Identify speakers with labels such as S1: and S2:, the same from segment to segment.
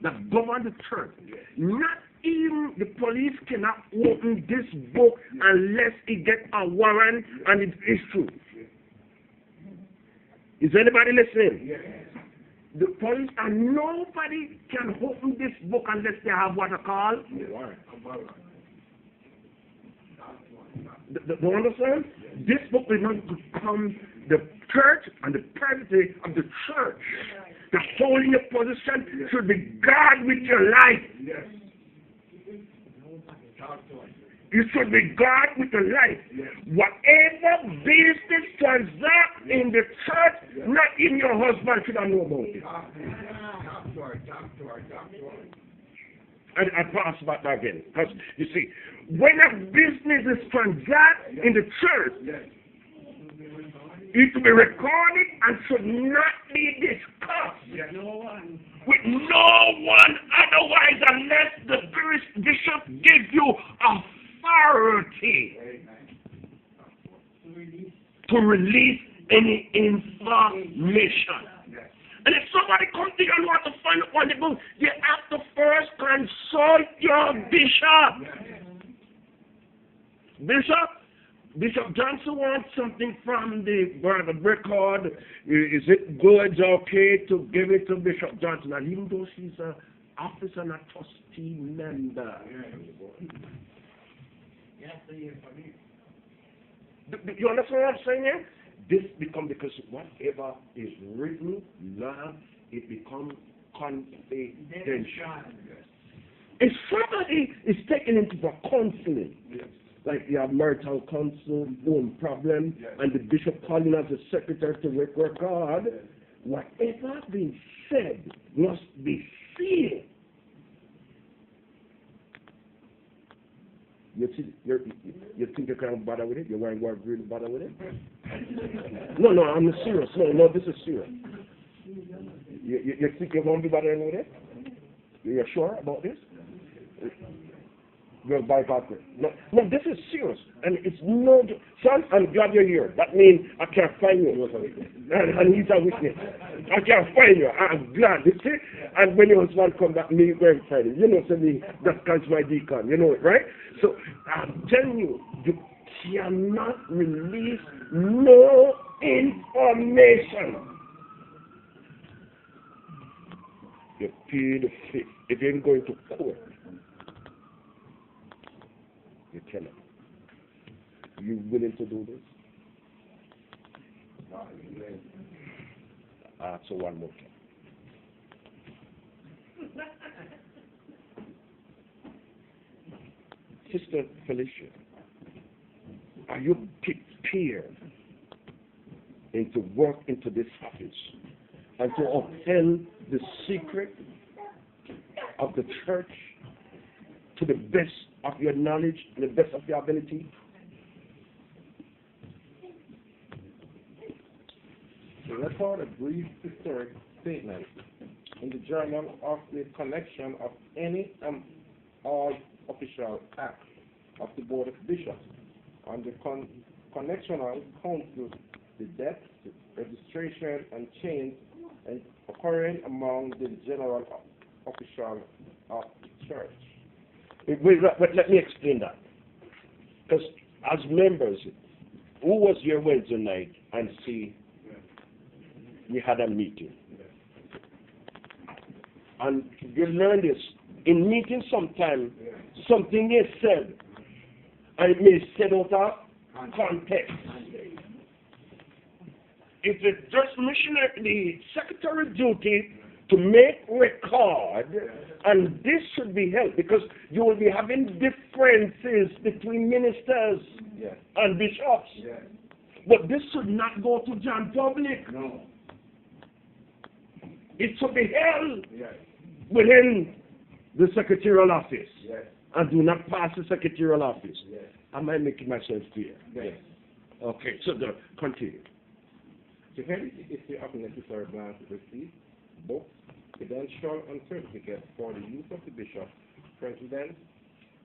S1: that govern the church. Not even the police cannot open this book unless it gets a warrant and it's issued. Is anybody listening? Yes. The police and nobody can open this book unless they have what I call the warrant. Do you understand? This book is not to become the church and the property of the church. The holy position should be guarded with your life. Yes. You should be guarded with your life. Yes. Whatever business transact in the church, not even your husband should have know about it. And I pass back again. Because, you see, when a business is transacted in the church, it should be recorded and should not be discussed with no one otherwise unless the bishop gives you authority to release any information. And if somebody comes to you and wants to find out what they do, you have to first consult your bishop. Bishop Johnson wants something from the record. Is it good, okay to give it to Bishop Johnson? And even though she's an officer and a trustee member. You understand what I'm saying here? This becomes, because whatever is written now, it becomes confidential. If somebody is taken into the counseling, like you have marital counsel, own problem, and the bishop calling as a secretary to record, whatever being said must be sealed. You think you can't bother with it? You want to really bother with it? No, I'm serious. No, this is serious. You think you won't be bothering with it? You're sure about this? You're bypassing. No, this is serious. And it's no... Son, I'm glad you're here. That means I can't find you. And he's a witness. I can't find you. I'm glad. You see? And when your husband come back, me go and find him. You know, so me, that catch my deacon. You know it, right? So, I'm telling you, you cannot release no information. You pay the fee. If you're going to court, you cannot. You willing to do this? So one more time. Sister Felicia, are you prepared to work into this office and to uphold the secret of the church to the best of your knowledge and the best of your ability?
S2: To record a brief historic statement in the journal of the collection of any and all official acts of the Board of Bishops on the connectional council, the deaths, registration, and change and occurring among the general officials of the church.
S1: Let me explain that. Because as members, who was here Wednesday night and see we had a meeting? And you learn this. In meetings sometimes, something is said, and it may be said out of context. It's just missionary, the secretary duty to make record, and this should be held, because you will be having differences between ministers and bishops. But this should not go to John public.
S2: No.
S1: It should be held within the secretarial office, and do not pass the secretarial office. Am I making myself clear?
S2: Yes.
S1: Okay, so continue.
S2: To help the issue of necessary plans to receive books, credential, and certificates for the use of the bishop, president,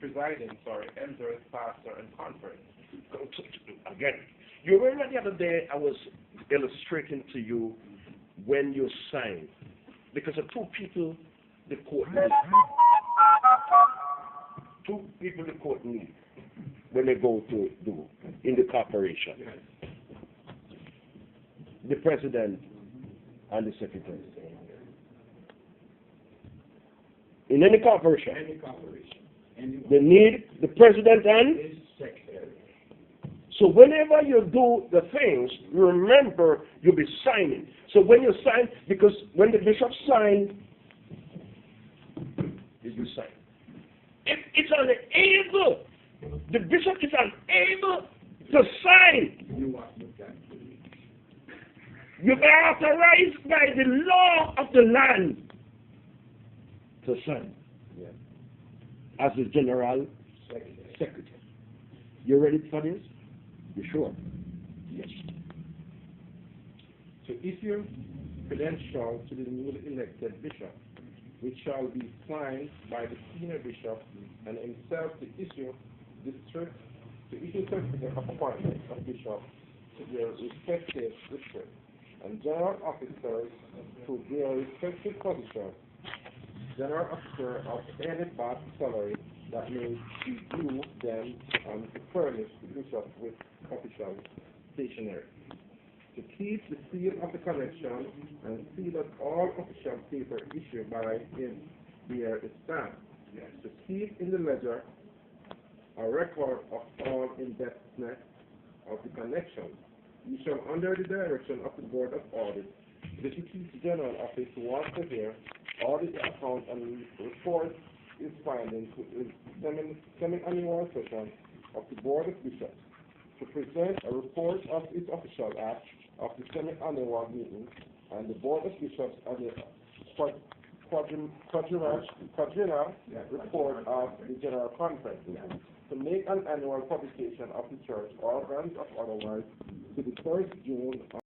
S2: elders, pastor, and conference.
S1: Again, you remember the other day I was illustrating to you when you sign, because the two people the court needs. Two people the court needs when they go to do in the corporation. The president and the secretary. In any corporation. They need the president and secretary. So whenever you do the things, remember you'll be signing. So when you sign, because when the bishop signs, you sign. If it's unable, the bishop is unable to sign. You are authorized by the law of the land to sign as the general secretary. You ready for this? You sure? Yes.
S2: To issue credentials to the newly elected bishop, which shall be signed by the senior bishop and himself to issue certificate of appointment of bishops to their respective districts and general officers to their respective positions. General officer of any past salary that may be due them and to furnish the bishop with official stationery. To keep the seal of the connection and see that all official paper issued by him bear his stamp. To keep in the ledger a record of all indebtedness of the connection. You shall, under the direction of the Board of Audit, the Deputy General Office once a year, audit the account and report its findings to the semi-annual session of the Board of Bishops, to present a report of its official act of the semi-annual meeting and the Board of Bishops and the quadrennial report of the General Conference, to make an annual publication of the church organs of otherwise to the 1st June